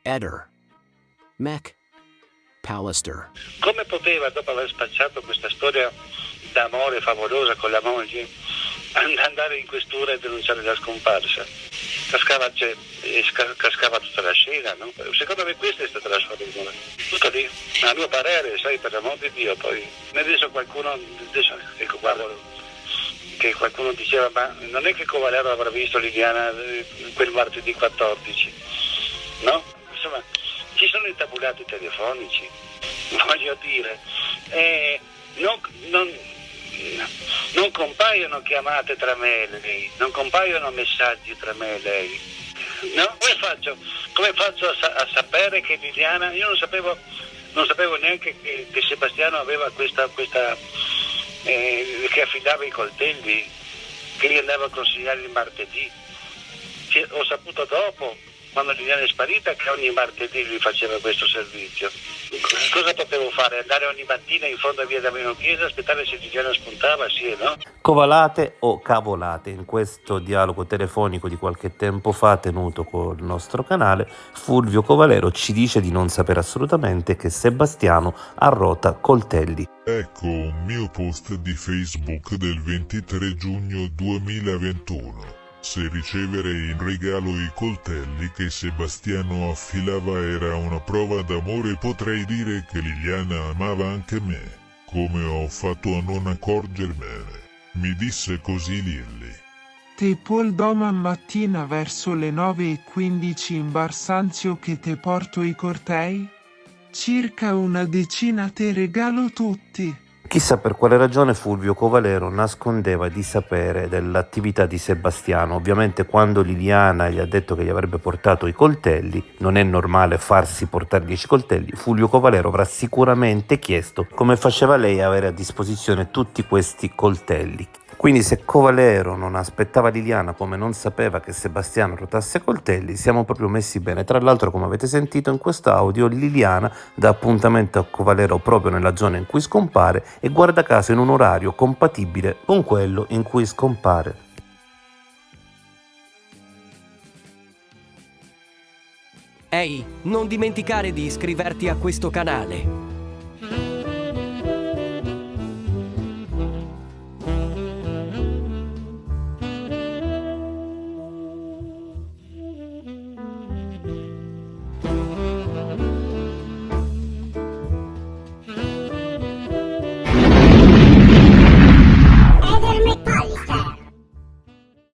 Eder, Mech, Pallister. Come poteva, dopo aver spacciato questa storia d'amore favolosa con la moglie, andare in questura e denunciare la scomparsa? Cascava tutta la scena, no? Secondo me questa è stata la sua regola. Tutto lì, a mio parere, sai, per l'amor di Dio. Poi adesso ecco, guarda, che qualcuno diceva, ma non è che Covalero avrà visto Liliana quel martedì 14, no? Insomma, ci sono i tabulati telefonici, voglio dire, non compaiono chiamate tra me e lei, non compaiono messaggi tra me e lei. No? Come faccio a sapere che Liliana, io non sapevo neanche che Sebastiano aveva questa che affidava i coltelli, che gli andava a consigliare il martedì. Ho saputo dopo, quando Liliana è sparita, che ogni martedì gli faceva questo servizio. Cosa potevo fare? Andare ogni mattina in fondo a via Damiano Chiesa, aspettare se Liliana spuntava, sì e no? Covalate o cavolate, in questo dialogo telefonico di qualche tempo fa tenuto col nostro canale, Fulvio Covalero ci dice di non sapere assolutamente che Sebastiano arrota coltelli. Ecco un mio post di Facebook del 23 giugno 2021. Se ricevere in regalo i coltelli che Sebastiano affilava era una prova d'amore, potrei dire che Liliana amava anche me, come ho fatto a non accorgermene. Mi disse così Lilli. Te pol doman mattina verso le 9:15 in bar Sanzio che te porto i cortei? Circa una decina te regalo tutti. Chissà per quale ragione Fulvio Covalero nascondeva di sapere dell'attività di Sebastiano. Ovviamente quando Liliana gli ha detto che gli avrebbe portato i coltelli, non è normale farsi portare 10 coltelli, Fulvio Covalero avrà sicuramente chiesto come faceva lei a avere a disposizione tutti questi coltelli. Quindi se Covalero non aspettava Liliana, come non sapeva che Sebastiano rotasse coltelli, siamo proprio messi bene. Tra l'altro, come avete sentito in questo audio, Liliana dà appuntamento a Covalero proprio nella zona in cui scompare e guarda caso in un orario compatibile con quello in cui scompare. Ehi, non dimenticare di iscriverti a questo canale.